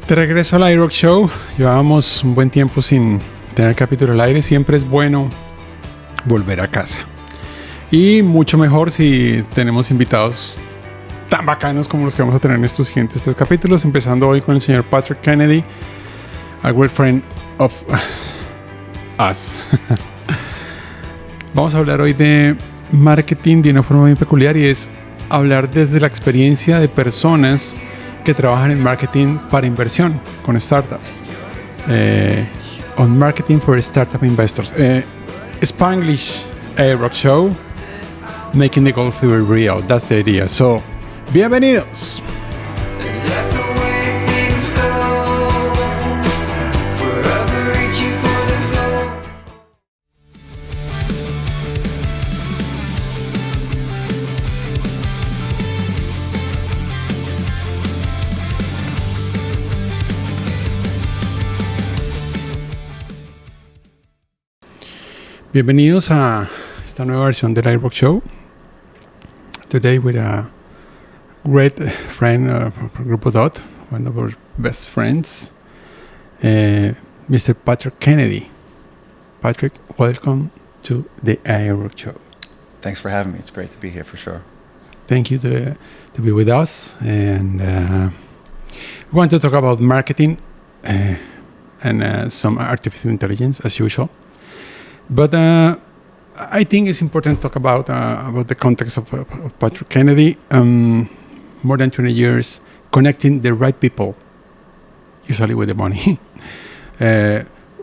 De regreso al iRock Show. Llevábamos un buen tiempo sin tener capítulo al aire. Siempre es bueno volver a casa. Y mucho mejor si tenemos invitados tan bacanos como los que vamos a tener en estos siguientes 3 capítulos. Empezando hoy con el señor Patrick Kennedy, a good friend of us. Vamos a hablar hoy de marketing de una forma muy peculiar, y es hablar desde la experiencia de personas que trabajan en marketing para inversión con startups. On marketing for startup investors. Spanglish Rock Show, making the goal feel real. That's the idea. So, bienvenidos. Bienvenidos a esta nueva versión del iRock Show. Today with a great friend from Grupodot, one of our best friends, Mr. Patrick Kennedy. Patrick, welcome to the iRock Show. Thanks for having me. It's great to be here for sure. Thank you to be with us. And we want to talk about marketing and some artificial intelligence as usual. But I think it's important to talk about the context of Patrick Kennedy. More than 20 years connecting the right people, usually with the money,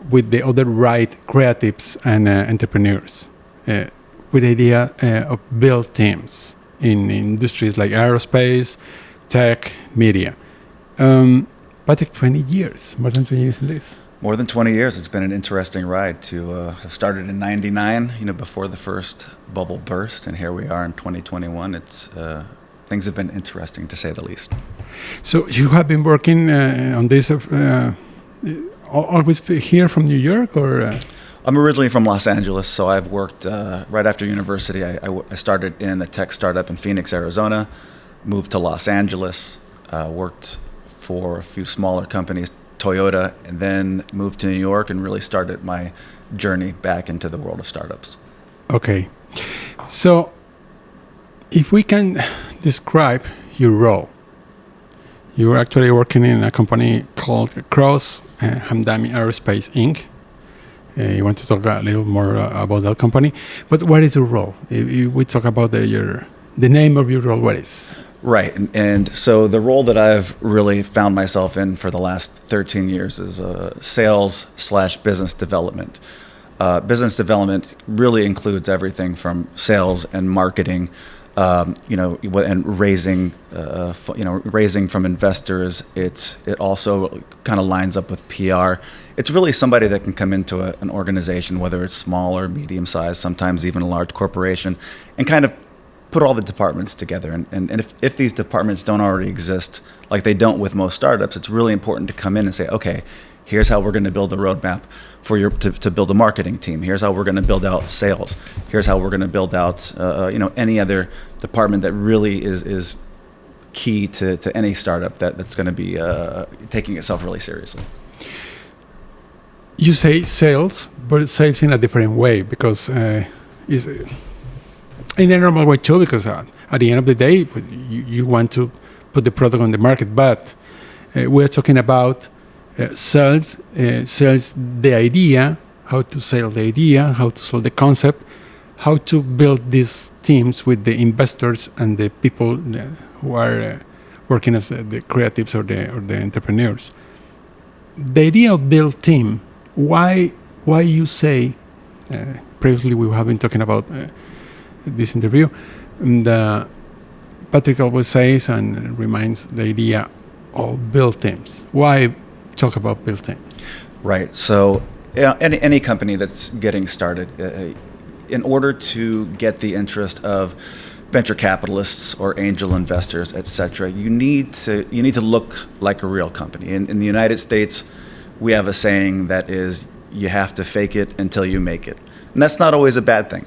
with the other right creatives and entrepreneurs, with the idea of build teams in industries like aerospace, tech, media. Patrick, 20 years, more than 20 years in this. More than 20 years. It's been an interesting ride to have started in 99, before the first bubble burst, and here we are in 2021. It's things have been interesting, to say the least. So you have been working on this always here from New York, or? I'm originally from Los Angeles, so I've worked right after university. I started in a tech startup in Phoenix, Arizona, moved to Los Angeles, worked for a few smaller companies, Toyota, and then moved to New York and really started my journey back into the world of startups. Okay. So if we can describe your role, you were actually working in a company called Kraus Hamdani Aerospace, Inc. You want to talk a little more about that company, but what is your role? If we talk about the name of your role, what is? Right, and so the role that I've really found myself in for the last 13 years is sales/business development. Business development really includes everything from sales and marketing, and raising from investors. It also kind of lines up with PR. It's really somebody that can come into an organization, whether it's small or medium sized, sometimes even a large corporation, and kind of put all the departments together. And if these departments don't already exist, like they don't with most startups, it's really important to come in and say, okay, here's how we're going to build a roadmap for to build a marketing team. Here's how we're going to build out sales. Here's how we're going to build out any other department that really is key to any startup that's going to be taking itself really seriously. You say sales, but sales in a different way, because is in a normal way too, because at the end of the day, you want to put the product on the market. But we're talking about sales the idea, how to sell the idea, how to sell the concept, how to build these teams with the investors and the people who are working as the creatives or the entrepreneurs. The idea of build team, why you say, previously we have been talking about this interview, and Patrick always says and reminds the idea of build teams. Why talk about build teams? Right. So any company that's getting started, in order to get the interest of venture capitalists or angel investors, etc., you need to look like a real company. In the United States, we have a saying that is, you have to fake it until you make it. And that's not always a bad thing.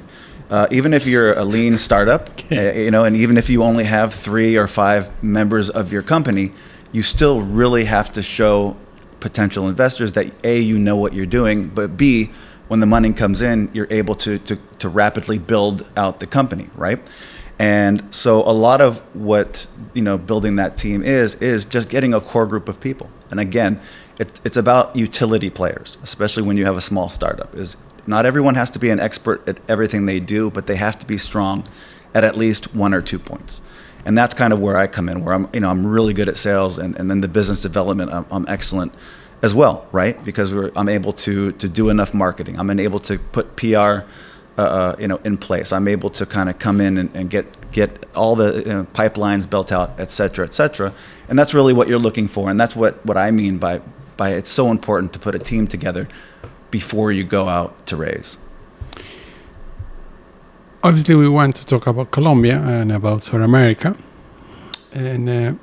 Even if you're a lean startup, and even if you only have 3 or 5 members of your company, you still really have to show potential investors that A, you know what you're doing, but B, when the money comes in, you're able to rapidly build out the company, right? And so a lot of what, building that team is just getting a core group of people. And again, it's about utility players, especially when you have a small startup. Is not everyone has to be an expert at everything they do, but they have to be strong at least 1 or 2 points. And that's kind of where I come in, where I'm really good at sales, and then the business development, I'm excellent as well, right? Because I'm able to do enough marketing. I'm able to put PR, in place. I'm able to kind of come in and get all the pipelines built out, et cetera, et cetera. And that's really what you're looking for. And that's what I mean by it's so important to put a team together before you go out to raise. Obviously, we want to talk about Colombia and about South America. And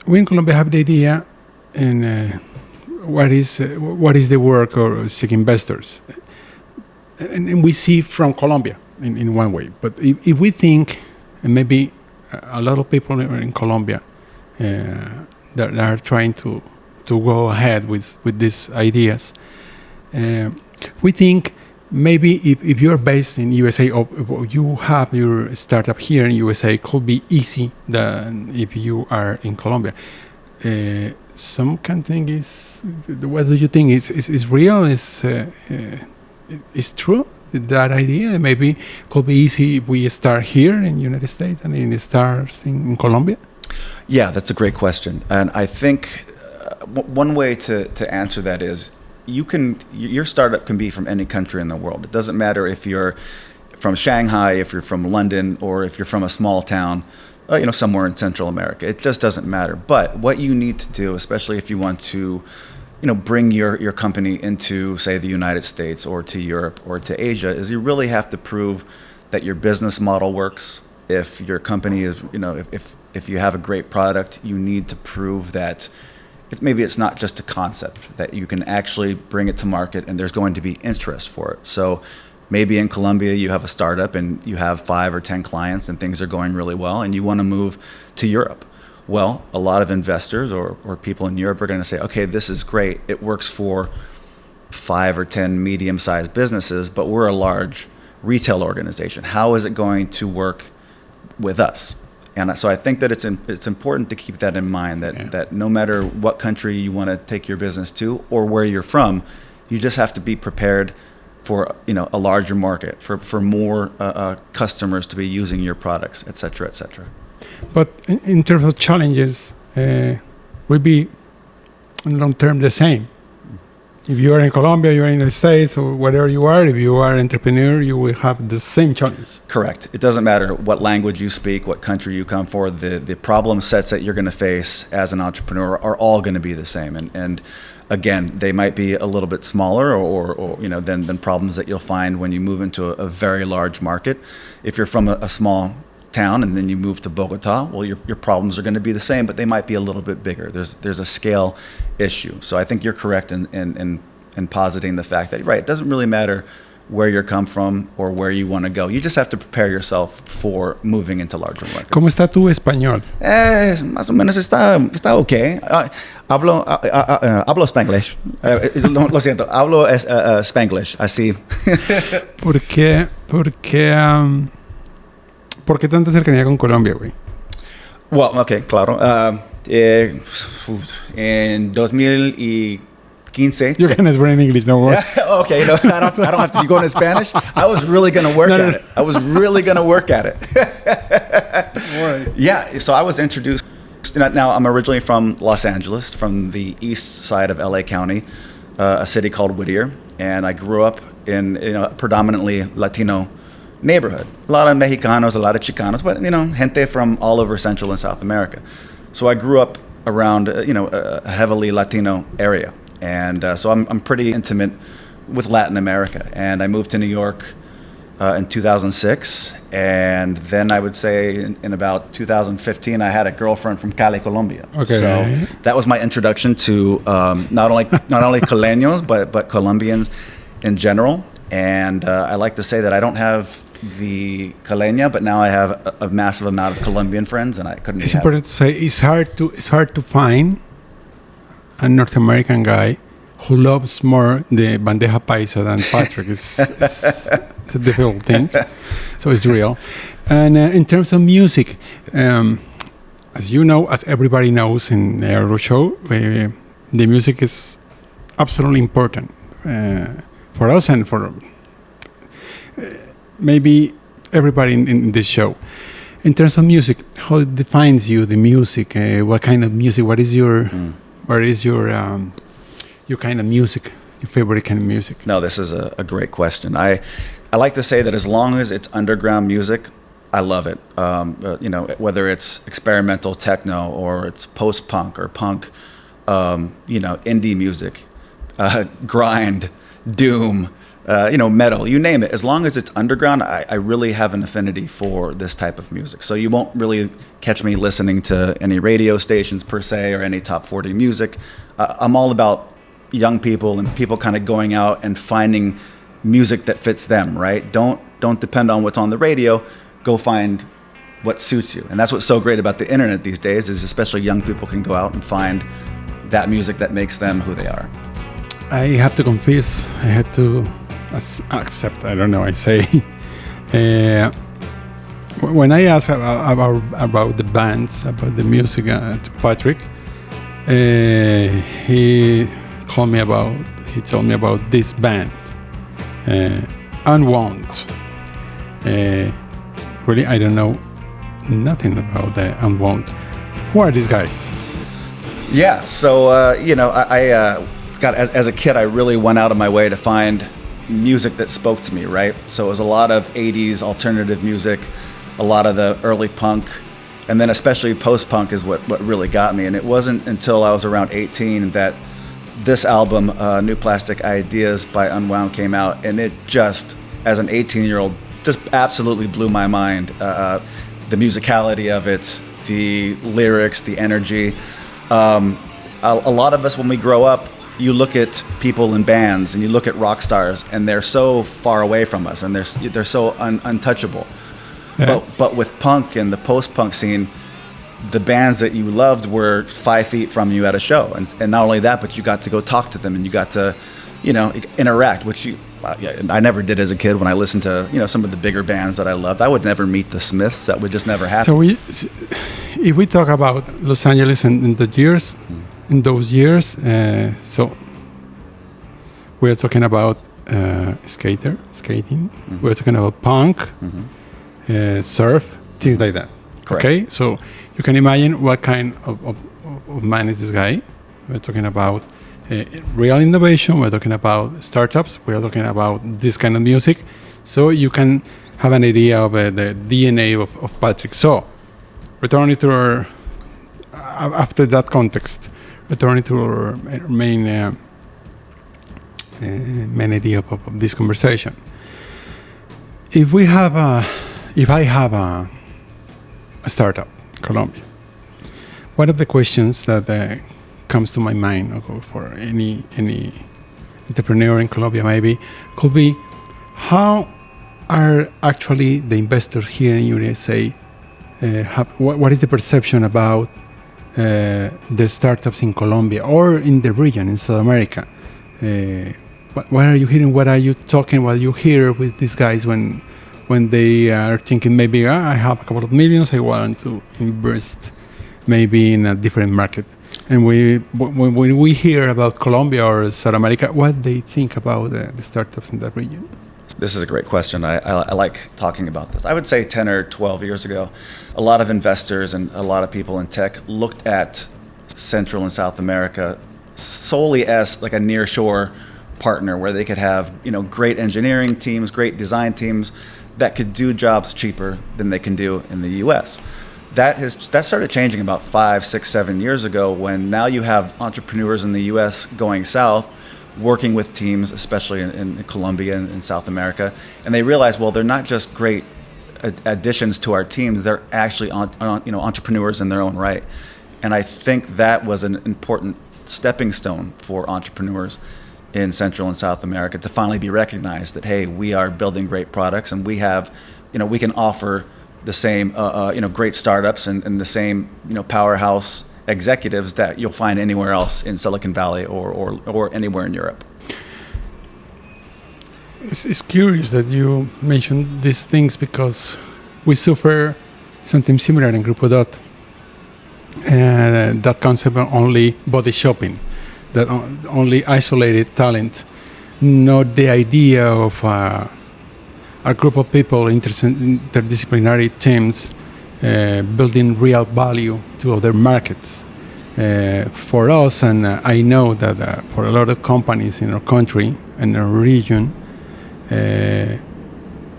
we in Colombia have the idea and what is the work or seek investors. And we see from Colombia in one way. But if we think, and maybe a lot of people in Colombia that are trying to go ahead with these ideas, we think maybe if you're based in USA or you have your startup here in USA, it could be easy than if you are in Colombia. Some kind of thing is, what do you think is real? Is true that idea? Maybe it could be easy if we start here in the United States and it starts in Colombia? Yeah, that's a great question. And I think one way to answer that is your startup can be from any country in the world. It doesn't matter if you're from Shanghai, if you're from London, or if you're from a small town, somewhere in Central America. It just doesn't matter. But what you need to do, especially if you want to bring your company into, say, the United States or to Europe or to Asia, is you really have to prove that your business model works. If your company is, if you have a great product, you need to prove that maybe it's not just a concept, that you can actually bring it to market and there's going to be interest for it. So maybe in Colombia you have a startup and you have 5 or 10 clients and things are going really well and you want to move to Europe. Well, a lot of investors or people in Europe are going to say, okay, this is great. It works for 5 or 10 medium-sized businesses, but we're a large retail organization. How is it going to work with us? And so I think that it's important to keep that in mind, that no matter what country you want to take your business to or where you're from, you just have to be prepared for a larger market, for more customers to be using your products, et cetera, et cetera. But in terms of challenges, will be in long term the same. If you are in Colombia, you are in the States, or wherever you are, if you are an entrepreneur, you will have the same challenge. Correct. It doesn't matter what language you speak, what country you come for, the problem sets that you're going to face as an entrepreneur are all going to be the same. And again, they might be a little bit smaller or than problems that you'll find when you move into a very large market. If you're from a small town and then you move to Bogota, well, your problems are going to be the same, but they might be a little bit bigger. There's a scale issue. So I think you're correct in positing the fact that, right, it doesn't really matter where you come from or where you want to go. You just have to prepare yourself for moving into larger markets. ¿Cómo está tu español? Más o menos está okay. Hablo Spanglish. Lo siento, hablo Spanglish, así. ¿Por qué tanta cercanía con Colombia, güey? Well, okay, claro. En 2015. You can speak in English, no more. Okay, no, I don't have to go into Spanish. I was really going to work at it. I was really going to work at it. Right. Yeah, so I was introduced. Now, I'm originally from Los Angeles, from the east side of LA County, a city called Whittier, and I grew up in a predominantly Latino neighborhood. A lot of Mexicanos, a lot of Chicanos, but gente from all over Central and South America. So I grew up around a heavily Latino area, and so I'm pretty intimate with Latin America. And I moved to New York in 2006, and then I would say in about 2015 I had a girlfriend from Cali, Colombia. Okay. So that was my introduction to not only Coleños but Colombians in general. And I like to say that I don't have the Caleña, but now I have a massive amount of Colombian friends, and I couldn't. It's important to say it's hard to find a North American guy who loves more the bandeja paisa than Patrick. It's a difficult thing, so it's real. And in terms of music, as you know, as everybody knows in the Aero Show, the music is absolutely important for us and for maybe everybody in this show. In terms of music, how it defines you, the music? What kind of music? What is your kind of music? Your favorite kind of music? No, this is a great question. I like to say that as long as it's underground music, I love it. Whether it's experimental techno or it's post-punk or punk, indie music, grind, doom, metal, you name it. As long as it's underground, I really have an affinity for this type of music. So you won't really catch me listening to any radio stations per se or any top 40 music. I'm all about young people and people kind of going out and finding music that fits them, right? Don't depend on what's on the radio. Go find what suits you. And that's what's so great about the internet these days, is especially young people can go out and find that music that makes them who they are. I have to confess, I had to accept, I don't know, I say, when I asked about the bands, about the music to Patrick, he told me about this band, Unwound. Really, I don't know nothing about the Unwound. Who are these guys? Yeah, so I got as a kid, I really went out of my way to find music that spoke to me, right? So it was a lot of 80s alternative music, a lot of the early punk, and then especially post-punk is what really got me. And it wasn't until I was around 18 that this album, New Plastic Ideas by Unwound, came out, and it just, as an 18-year-old, just absolutely blew my mind. The musicality of it, the lyrics, the energy. A lot of us, when we grow up, you look at people in bands and you look at rock stars, and they're so far away from us, and they're so untouchable. Yeah. But with punk and the post-punk scene, the bands that you loved were 5 feet from you at a show, and not only that, but you got to go talk to them and you got to, interact, which I never did as a kid. When I listened to some of the bigger bands that I loved, I would never meet the Smiths. That would just never happen. So if we talk about Los Angeles in those years, so we're talking about skating. Mm-hmm. We're talking about punk, surf, things like that. Correct. Okay, so you can imagine what kind of man is this guy. We're talking about real innovation. We're talking about startups. We're talking about this kind of music. So you can have an idea of the DNA of Patrick. So returning to our, after that context, returning to our main idea of this conversation. If I have a startup, Colombia, one of the questions that comes to my mind for any entrepreneur in Colombia maybe could be, how are actually the investors here in USA, what is the perception about the startups in Colombia or in the region, in South America? What are you hearing? What are you talking? What you hear with these guys when they are thinking, maybe I have a couple of millions, I want to invest maybe in a different market? And when we hear about Colombia or South America, what they think about the startups in that region? This is a great question. I like talking about this. I would say 10 or 12 years ago, a lot of investors and a lot of people in tech looked at Central and South America solely as like a nearshore partner where they could have, great engineering teams, great design teams that could do jobs cheaper than they can do in the US. That started changing about 5, 6, 7 years ago, when now you have entrepreneurs in the US going south, working with teams, especially in Colombia and in South America, and they realize, well, they're not just great additions to our teams, they're actually entrepreneurs in their own right. And I think that was an important stepping stone for entrepreneurs, in Central and South America to finally be recognized that, hey, we are building great products and we have, we can offer the same, great startups and the same, powerhouse executives that you'll find anywhere else in Silicon Valley or anywhere in Europe. It's curious that you mentioned these things because we suffer something similar in Grupodot. That concept of only body shopping, that only isolated talent, not the idea of a group of people, interdisciplinary teams, building real value to other markets. For us, and I know that for a lot of companies in our country and our region,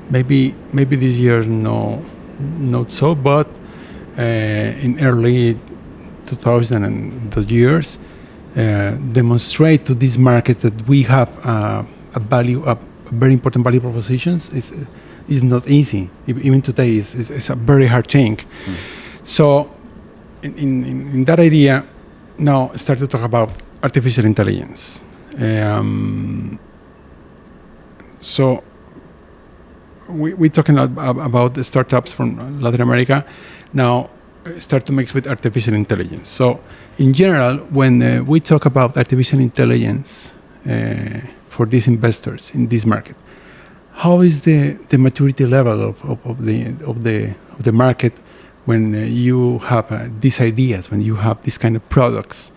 maybe this year not so, but in early 2000 and the years, demonstrate to this market that we have a very important value propositions is not easy. Even today, it's a very hard thing. So, in that idea, now start to talk about artificial intelligence. So, we're talking about the startups from Latin America. Now, start to mix with artificial intelligence. So, in general, when we talk about artificial intelligence for these investors in this market, how is the maturity level of the market when you have these ideas, when you have these kind of products?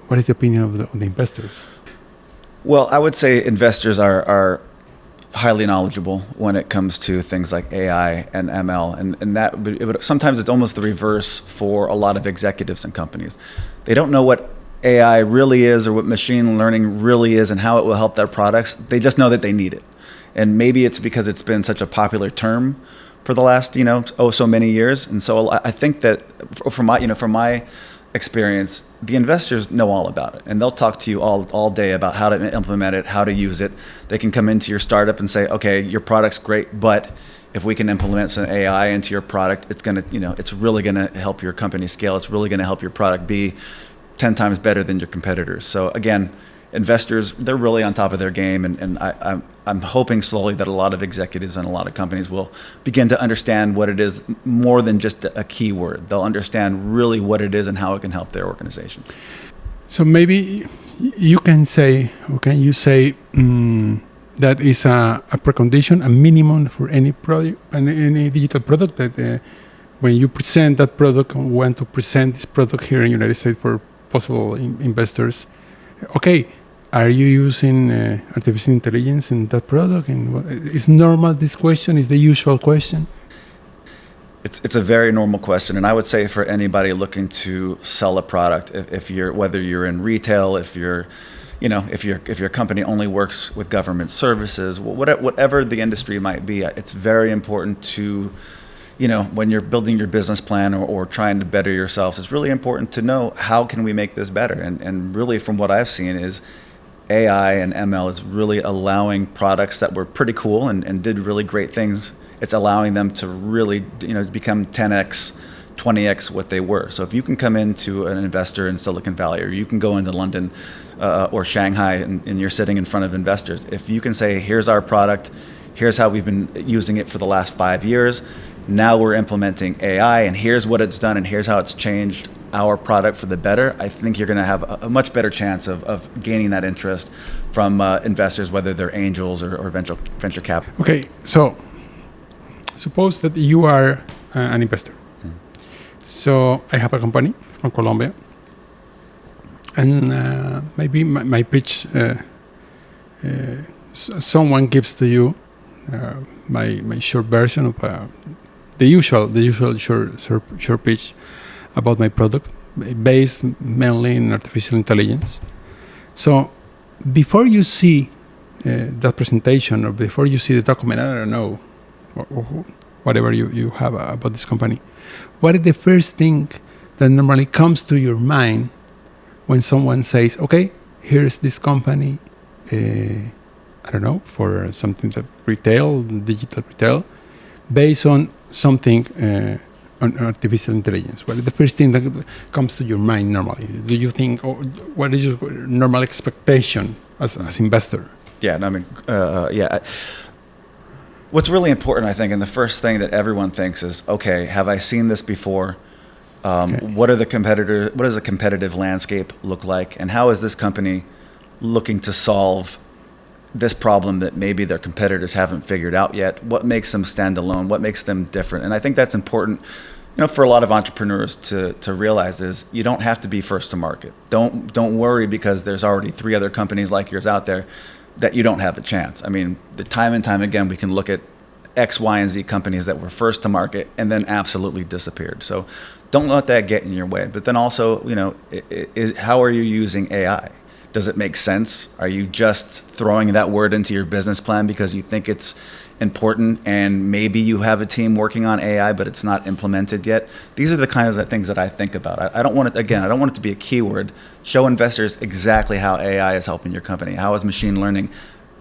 What is the opinion of the investors? Well, I would say investors are highly knowledgeable when it comes to things like AI and ML, and that sometimes it's almost the reverse for a lot of executives and companies. They don't know what AI really is or what machine learning really is and how it will help their products. They just know that they need it, and maybe it's because it's been such a popular term for the last so many years. And so I think that from my experience, the investors know all about it, and they'll talk to you all day about how to implement it, how to use it. They can come into your startup and say, okay, your product's great, but if we can implement some AI into your product, it's gonna, it's really gonna help your company scale. It's really gonna help your product be 10 times better than your competitors. So again, investors, they're really on top of their game, and I'm hoping slowly that a lot of executives and a lot of companies will begin to understand what it is more than just a keyword. They'll understand really what it is and how it can help their organizations. So maybe you can say, that is a precondition, a minimum for any product, any digital product, that when you present that product, want to present this product here in the United States for possible investors, okay, are you using artificial intelligence in that product? And is normal this question? Is the usual question? It's a very normal question, and I would say for anybody looking to sell a product, whether you're in retail, if your company only works with government services, whatever the industry might be, it's very important to, when you're building your business plan or trying to better yourselves, it's really important to know how can we make this better. And really, from what I've seen, is AI and ML is really allowing products that were pretty cool and did really great things. It's allowing them to really, become 10x, 20x what they were. So if you can come into an investor in Silicon Valley, or you can go into London or Shanghai, and you're sitting in front of investors, if you can say, here's our product, here's how we've been using it for the last 5 years, now we're implementing AI, and here's what it's done, and here's how it's changed our product for the better, I think you're going to have a much better chance of gaining that interest from investors, whether they're angels or venture capital. Okay, so suppose that you are an investor. So I have a company from Colombia, and maybe my pitch, someone gives to you my short version of the usual short pitch about my product, based mainly in artificial intelligence. So before you see that presentation, or before you see the document, I don't know, or whatever you have about this company, what is the first thing that normally comes to your mind when someone says, okay, here's this company, I don't know, for something that digital retail, based on something on artificial intelligence? What is the first thing that comes to your mind normally? Do you think, or what is your normal expectation as investor? Yeah, no, I mean, yeah. What's really important, I think, and the first thing that everyone thinks is, okay, have I seen this before? What are the competitor? What does the competitive landscape look like? And how is this company looking to solve this problem that maybe their competitors haven't figured out yet? What makes them stand alone? What makes them different? And I think that's important, for a lot of entrepreneurs to realize is you don't have to be first to market. Don't worry because there's already 3 other companies like yours out there that you don't have a chance. I mean, the time and time again, we can look at X, Y, and Z companies that were first to market and then absolutely disappeared. So don't let that get in your way. But then also, how are you using AI? Does it make sense? Are you just throwing that word into your business plan because you think it's important and maybe you have a team working on AI, but it's not implemented yet? These are the kinds of things that I think about. I don't want it to be a keyword. Show investors exactly how AI is helping your company. How is machine learning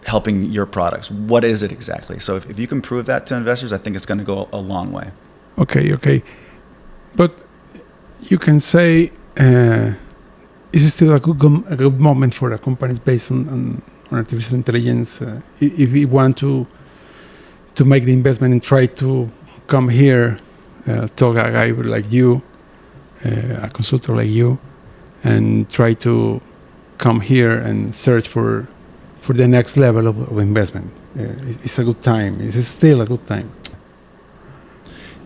helping your products? What is it exactly? So if you can prove that to investors, I think it's going to go a long way. Okay. But you can say, is it still a good moment for a company based on artificial intelligence? If we want to make the investment and try to come here, talk a guy like you, a consultant like you, and try to come here and search for the next level of investment. It's a good time. Is it still a good time?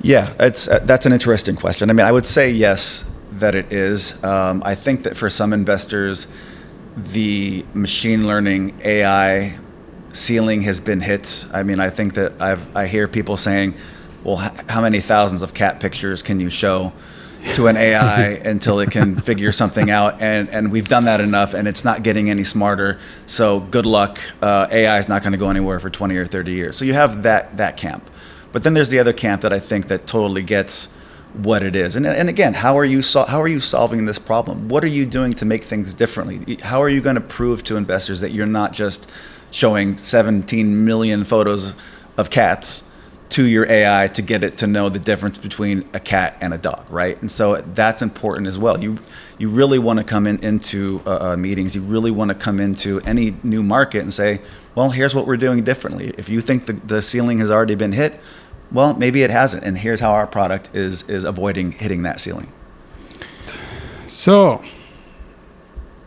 Yeah, that's an interesting question. I mean, I would say yes, that it is. I think that for some investors, the machine learning AI ceiling has been hit. I mean, I think that I hear people saying, well, how many thousands of cat pictures can you show to an AI until it can figure something out? And we've done that enough, and it's not getting any smarter. So good luck. AI is not going to go anywhere for 20 or 30 years. So you have that camp. But then there's the other camp that I think that totally gets what it is. And again, how are you solving this problem? What are you doing to make things differently? How are you going to prove to investors that you're not just showing 17 million photos of cats to your AI to get it to know the difference between a cat and a dog, right? And so that's important as well. You really want to come into meetings. You really want to come into any new market and say, well, here's what we're doing differently. If you think the ceiling has already been hit, well, maybe it hasn't, and here's how our product is avoiding hitting that ceiling. So,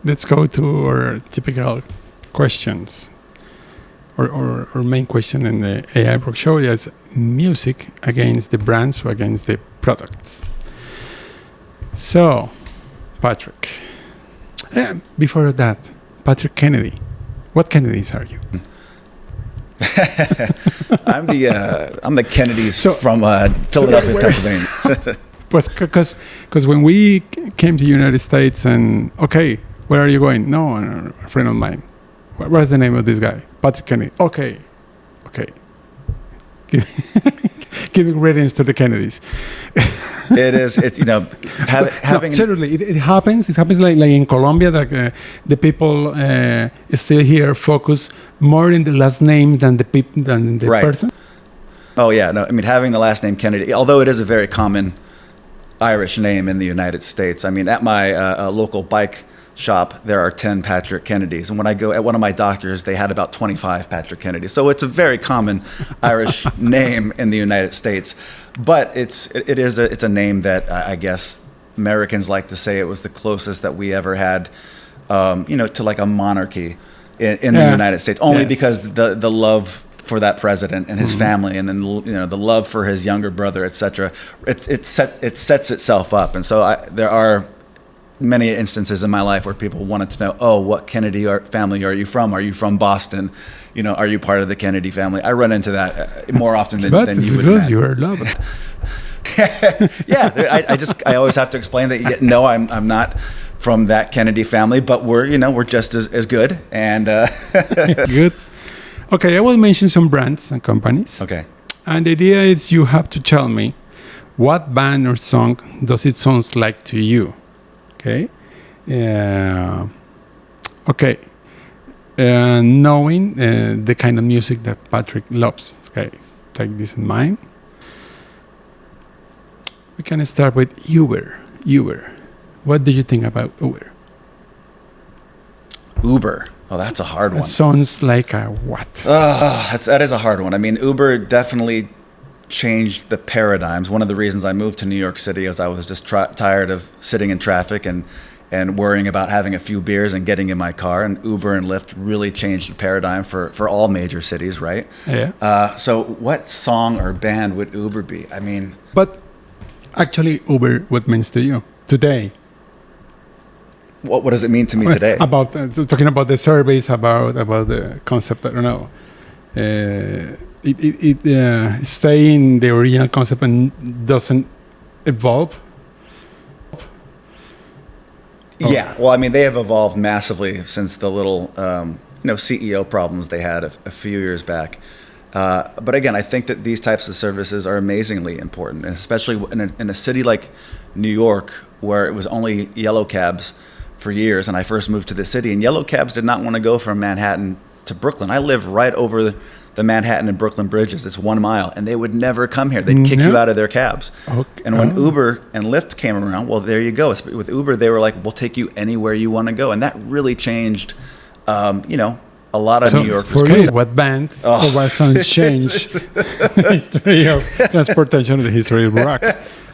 let's go to our typical questions. Our main question in the AI Brock Show is music against the brands or against the products. So, Patrick, before that, Patrick Kennedy, what Kennedys are you? I'm the Kennedys from Philadelphia, Pennsylvania. Because when we came to the United States and, okay, where are you going? No, a friend of mine. What is the name of this guy? Patrick Kennedy. Okay. Giving ratings to the Kennedys. It's having. No, seriously, it happens. It happens like in Colombia that the people still here focus more in the last name than the right. person. Oh yeah, no. I mean, having the last name Kennedy, although it is a very common Irish name in the United States. I mean, at my local bike shop, there are 10 Patrick Kennedys. And when I go at one of my doctors, they had about 25 Patrick Kennedys. So it's a very common Irish name in the United States. But it's a name that I guess Americans like to say it was the closest that we ever had, to like a monarchy in the United States. Only because the love for that president and his family, and then the love for his younger brother, etc. It sets itself up. And so there are many instances in my life where people wanted to know, oh, what Kennedy family are you from? Are you from Boston? Are you part of the Kennedy family? I run into that more often than you would imagine. You are loving. Yeah, I always have to explain that. No, I'm not from that Kennedy family, but we're just as good and good. Okay, I will mention some brands and companies. Okay. And the idea is you have to tell me what band or song does it sound like to you. Okay. Knowing the kind of music that Patrick loves. Okay. Take this in mind. We can start with Uber. What do you think about Uber? Uber. Oh, that's a hard one. It sounds like a what? That is a hard one. I mean, Uber definitely changed the paradigms. One of the reasons I moved to New York City is I was just tired of sitting in traffic and worrying about having a few beers and getting in my car. And Uber and Lyft really changed the paradigm for all major cities, right? Yeah. So what song or band would Uber be? I mean... But actually, Uber, what means to you today? What does it mean to me today? About talking about the surveys, about the concept. I don't know. It stay in the original concept and doesn't evolve. Yeah. Well, I mean, they have evolved massively since the little CEO problems they had a few years back. But again, I think that these types of services are amazingly important, and especially in a city like New York, where it was only yellow cabs for years, and I first moved to the city, and yellow cabs did not want to go from Manhattan to Brooklyn. I live right over the Manhattan and Brooklyn bridges. It's 1 mile, and they would never come here. They'd kick you out of their cabs. Okay. And when Uber and Lyft came around, well, there you go. With Uber, they were like, we'll take you anywhere you want to go. And that really changed, a lot of New Yorkers. For you, what band or what song changed the history of transportation, the history of rock,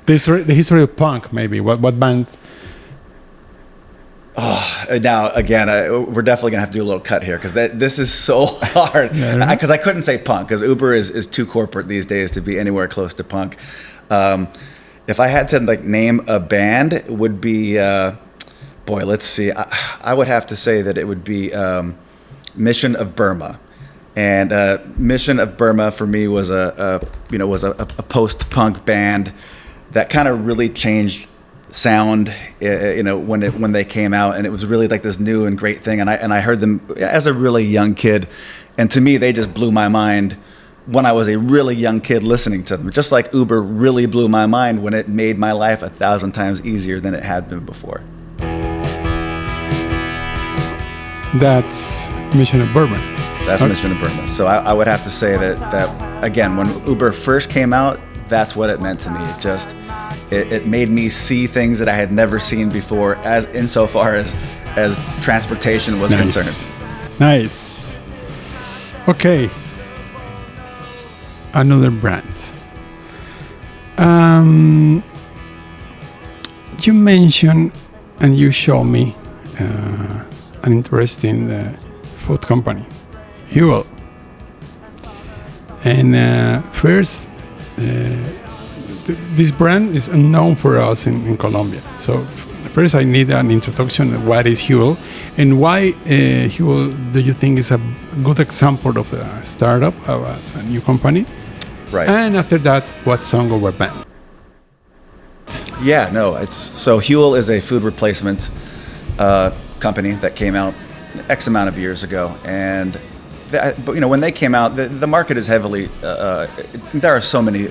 the history of punk, maybe? What band? Now, again, we're definitely going to have to do a little cut here because this is so hard. Because I couldn't say punk because Uber is too corporate these days to be anywhere close to punk. If I had to name a band, it would be, let's see. I would have to say that it would be Mission of Burma. And Mission of Burma for me was a post-punk band that kind of really changed sound, when they came out, and it was really like this new and great thing. And I heard them as a really young kid, and to me they just blew my mind when I was a really young kid listening to them. Just like Uber really blew my mind when it made my life 1,000 times easier than it had been before. That's Mission of Burma. That's Mission of Burma. So I would have to say that again, when Uber first came out, that's what it meant to me. It made me see things that I had never seen before, as insofar as transportation was concerned. Nice. Okay. Another brand. You mentioned and you showed me an interesting food company, Huel. And first, this brand is unknown for us in Colombia. So first I need an introduction of what is Huel and why Huel do you think is a good example of a startup, as a new company? Right. And after that, what song or what band? Yeah, no, so Huel is a food replacement company that came out X amount of years ago. And when they came out, the market is heavily, there are so many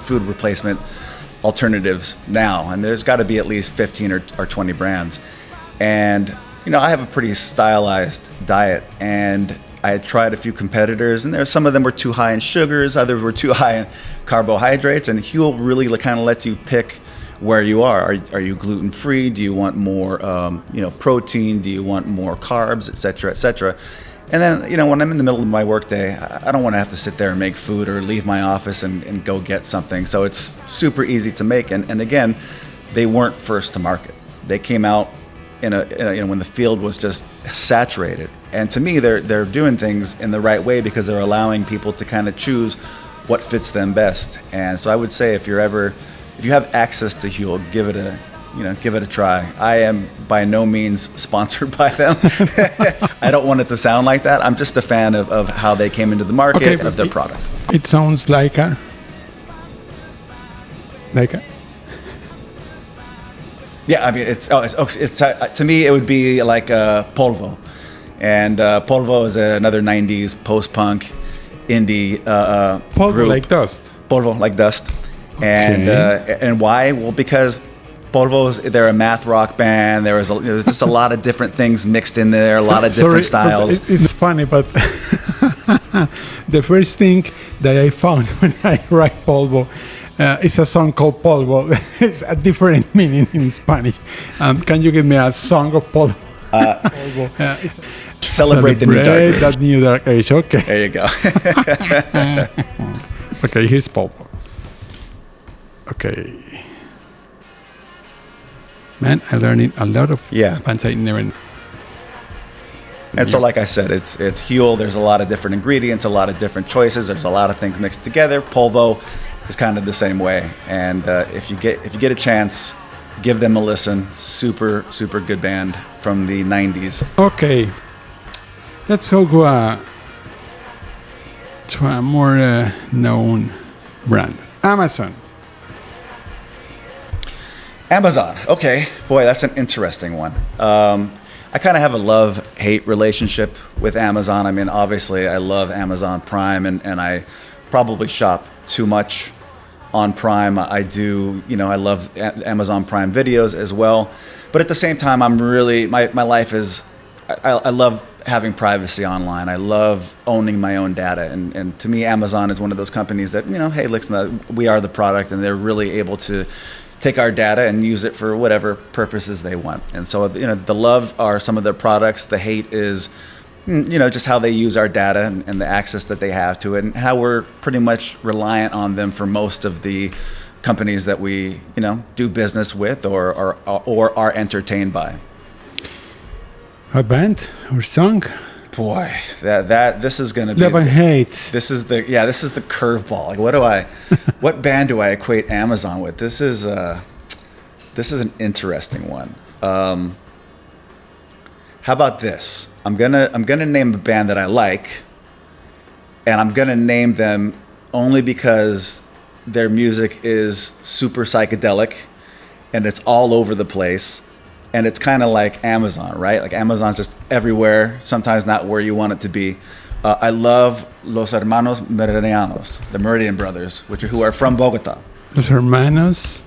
food replacement alternatives now, and there's got to be at least 15 or 20 brands. And I have a pretty stylized diet, and I had tried a few competitors, and some of them were too high in sugars, others were too high in carbohydrates, and Huel really kind of lets you pick where you are. Are you gluten free? Do you want more protein? Do you want more carbs, et cetera, et cetera? And then, when I'm in the middle of my workday, I don't want to have to sit there and make food or leave my office and go get something. So it's super easy to make. And again, they weren't first to market. They came out when the field was just saturated. And to me, they're doing things in the right way because they're allowing people to kind of choose what fits them best. And so I would say if you have access to Huel, give it a try. I am by no means sponsored by them. I don't want it to sound like that. I'm just a fan of how they came into the market and of their products. It sounds like a... Yeah, I mean, it's to me, it would be like Polvo. And Polvo is another 90s post-punk indie Polvo group. like dust. Polvo like dust. Okay. And why? Well, because they're a math rock band. There's just a lot of different things mixed in there, a lot of different styles. It's funny, but the first thing that I found when I write Polvo is a song called Polvo. It's a different meaning in Spanish. Can you give me a song of Polvo? Celebrate the new dark age. That new dark age. Okay. There you go. Okay, here's Polvo. Okay. Man, I learned a lot of bands I never. And so, like I said, it's Huel. There's a lot of different ingredients, a lot of different choices. There's a lot of things mixed together. Polvo is kind of the same way. And if you get a chance, give them a listen. Super, super good band from the 90s. Okay. Let's go to a more known brand. Amazon. Amazon. Okay. Boy, that's an interesting one. I kind of have a love-hate relationship with Amazon. I mean, obviously, I love Amazon Prime, and I probably shop too much on Prime. I do, I love Amazon Prime videos as well. But at the same time, I'm really, my life is, I love having privacy online. I love owning my own data. And to me, Amazon is one of those companies that, hey, listen, we are the product, and they're really able to take our data and use it for whatever purposes they want. And so, the love are some of their products. The hate is, just how they use our data and the access that they have to it, and how we're pretty much reliant on them for most of the companies that we, do business with or are entertained by. A band or song? Boy, this is going to be love and hate. This is the curveball. Like, what band do I equate Amazon with? This is an interesting one. How about this? I'm gonna name a band that I like, and I'm gonna name them only because their music is super psychedelic, and it's all over the place. And it's kind of like Amazon, right? Like Amazon's just everywhere, sometimes not where you want it to be. I love Los Hermanos Meridianos, the Meridian Brothers, who are from Bogota. Los Hermanos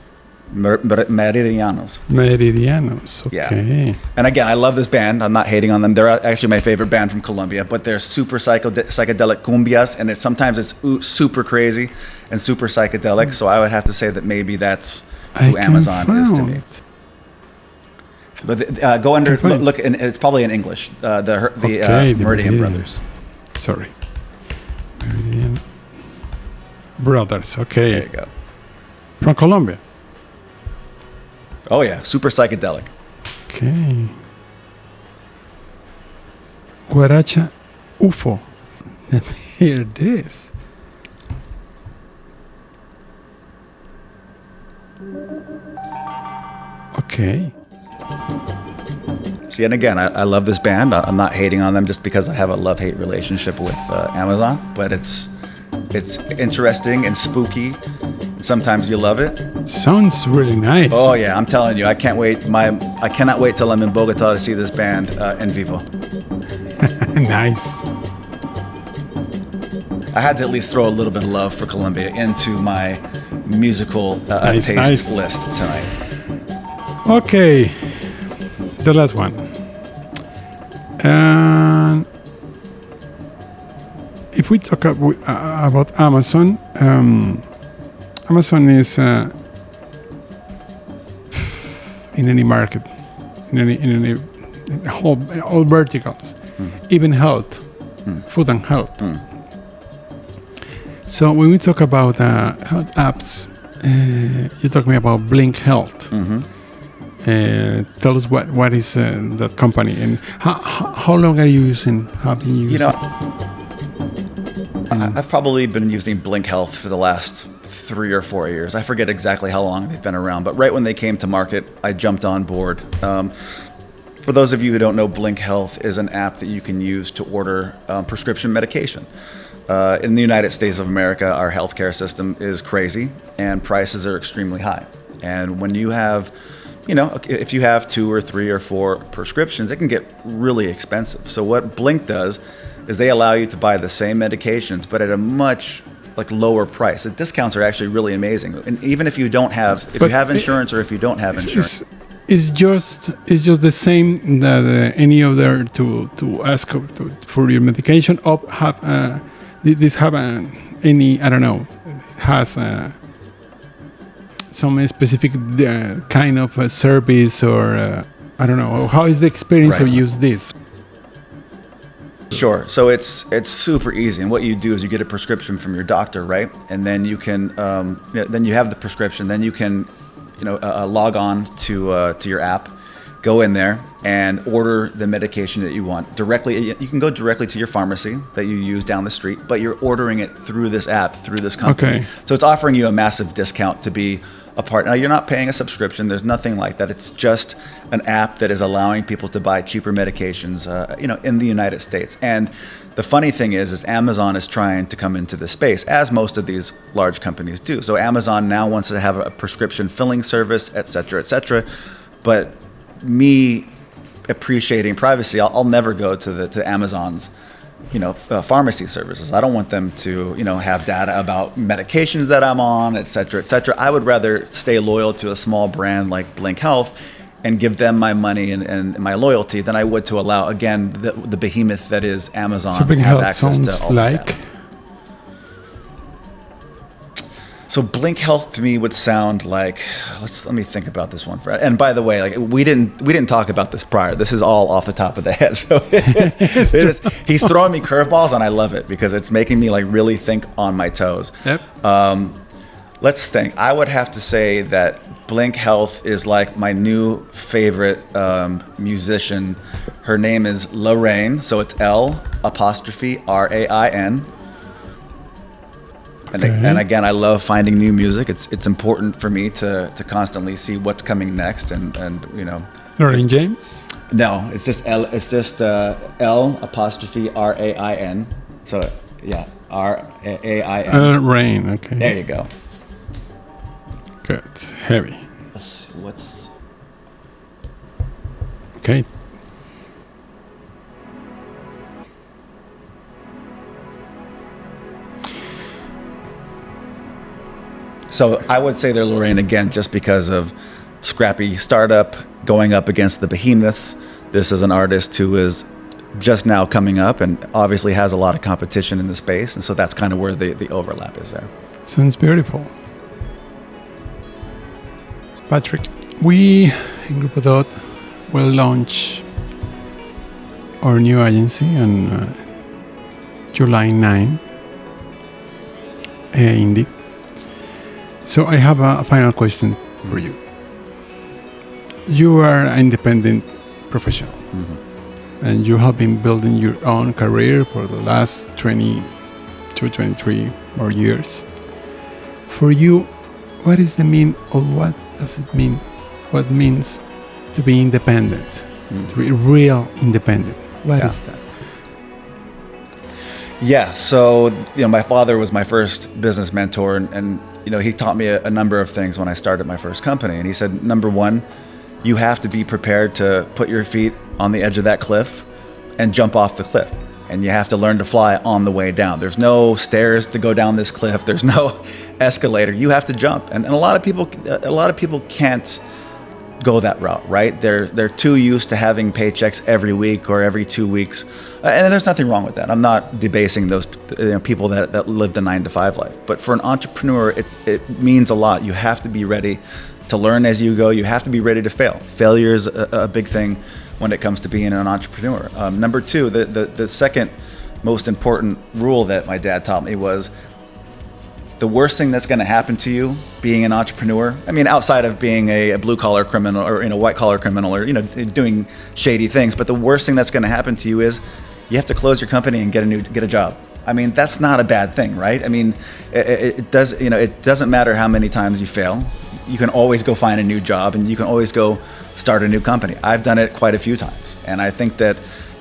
Meridianos. Meridianos, okay. Yeah. And again, I love this band. I'm not hating on them. They're actually my favorite band from Colombia, but they're super psychedelic cumbias, and sometimes it's super crazy and super psychedelic. So I would have to say that maybe that's who Amazon is to me. But go under, look, and it's probably in English. The Meridian Brothers. Sorry. Meridian Brothers, okay. There you go. From Colombia. Oh, yeah, super psychedelic. Okay. Guaracha UFO. Here it is. Okay. See, and again, I love this band. I'm not hating on them just because I have a love-hate relationship with Amazon, but it's interesting and spooky. Sometimes you love it. Sounds really nice. Oh yeah, I'm telling you, I can't wait. I cannot wait till I'm in Bogota to see this band in vivo. Nice. I had to at least throw a little bit of love for Colombia into my musical taste list tonight. Okay, the last one. And if we talk about Amazon, Amazon is in any market, in any all verticals, even health, food and health. So when we talk about health apps, you talk me about Blink Health. Tell us what is that company and how long are you using? How do you use it? I've probably been using Blink Health for the last 3 or 4 years. I forget exactly how long they've been around, but right when they came to market, I jumped on board. For those of you who don't know, Blink Health is an app that you can use to order prescription medication. In the United States of America, our healthcare system is crazy and prices are extremely high. And when you have, if you have 2 or 3 or 4 prescriptions, it can get really expensive. So what Blink does is they allow you to buy the same medications, but at a much lower price. The discounts are actually really amazing. And even if you don't have, if you have insurance or if you don't have insurance. It's just the same that any other to ask for your medication or have this have any, I don't know, has some specific kind of service or I don't know. How is the experience Right. of use this? Sure. So it's super easy, and what you do is you get a prescription from your doctor, right? And then you can then you have the prescription. Then you can log on to your app, go in there and order the medication that you want directly. You can go directly to your pharmacy that you use down the street, but you're ordering it through this app, through this company. Okay. So it's offering you a massive discount to be a part. Now, you're not paying a subscription. There's nothing like that. It's just an app that is allowing people to buy cheaper medications, in the United States. And the funny thing is Amazon is trying to come into this space, as most of these large companies do. So Amazon now wants to have a prescription filling service, et cetera, et cetera. But me appreciating privacy, I'll never go to Amazon's pharmacy services. I don't want them to, have data about medications that I'm on, et cetera, et cetera. I would rather stay loyal to a small brand like Blink Health and give them my money and my loyalty than I would to allow, again, the behemoth that is Amazon So Blink have Health access sounds to all this like. data. So Blink Health to me would sound like, let me think about this one. And by the way, like we didn't talk about this prior. This is all off the top of the head. So he's throwing me curveballs, and I love it because it's making me like really think on my toes. Yep. Let's think. I would have to say that Blink Health is like my new favorite musician. Her name is Lorraine, so it's L''Rain. And again, I love finding new music. It's important for me to constantly see what's coming next, and Lorraine James. No, it's just L. It's just L''Rain. So yeah, Rain. Rain. Okay. There you go. Good. Heavy. What's Okay. So I would say they're Lorraine again, just because of scrappy startup going up against the behemoths. This is an artist who is just now coming up and obviously has a lot of competition in the space. And so that's kind of where the overlap is there. Sounds beautiful. Patrick, we in Grupodot will launch our new agency on July 9 Indy. So I have a final question for you. You are an independent professional, and you have been building your own career for the last 22, 23 more years. For you, what is the mean, or what does it mean? What means to be independent, to be real independent? What is that? Yeah, so my father was my first business mentor, and he taught me a number of things when I started my first company. And he said, number one, you have to be prepared to put your feet on the edge of that cliff and jump off the cliff. And you have to learn to fly on the way down. There's no stairs to go down this cliff. There's no escalator. You have to jump. And a lot of people can't go that route, right? They're too used to having paychecks every week or every 2 weeks, and there's nothing wrong with that. I'm not debasing those people that live the 9-to-5 life. But for an entrepreneur, it means a lot. You have to be ready to learn as you go. You have to be ready to fail. Failure is a big thing when it comes to being an entrepreneur. Number two, the second most important rule that my dad taught me was, the worst thing that's going to happen to you being an entrepreneur, I mean, outside of being a blue-collar criminal or a white-collar criminal or doing shady things, but the worst thing that's going to happen to you is you have to close your company and get a job. I mean, that's not a bad thing, right? I mean, it doesn't matter how many times you fail. You can always go find a new job, and you can always go start a new company. I've done it quite a few times, and I think that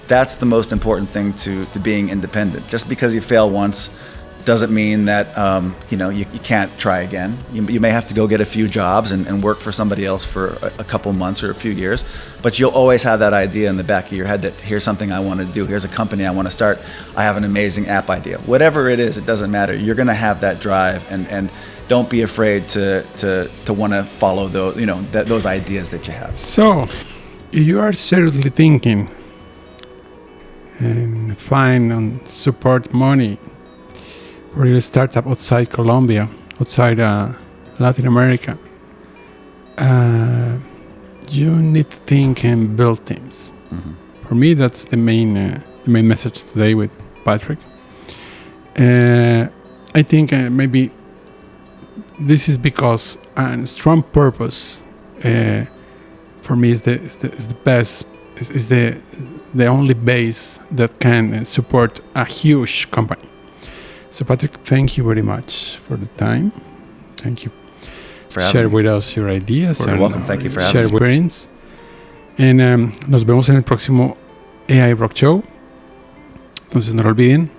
that's the most important thing to being independent. Just because you fail once doesn't mean that you can't try again. You may have to go get a few jobs and work for somebody else for a couple months or a few years, but you'll always have that idea in the back of your head that here's something I want to do, here's a company I want to start, I have an amazing app idea. Whatever it is, it doesn't matter. You're going to have that drive, and don't be afraid to want to follow those ideas that you have. So, you are seriously thinking and find and support money for your startup outside Colombia, outside Latin America. you need to think and build teams. For me, that's the main message today with Patrick. I think maybe this is because a strong purpose for me is the best, is the only base that can support a huge company. So Patrick, thank you very much for the time. Thank you. Share with us your ideas. You're welcome. Thank you for having us. Share experience. And nos vemos en el próximo AI Rock Show. Entonces no lo olviden.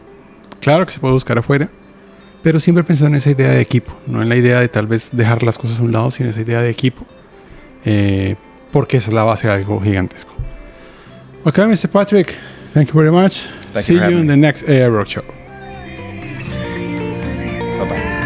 Claro que se puede buscar afuera, pero siempre pensando en esa idea de equipo, no en la idea de tal vez dejar las cosas a un lado, sino esa idea de equipo, porque esa es la base de algo gigantesco. Okay, Mr. Patrick, thank you very much. See you in the next AI Rock Show. Bye-bye.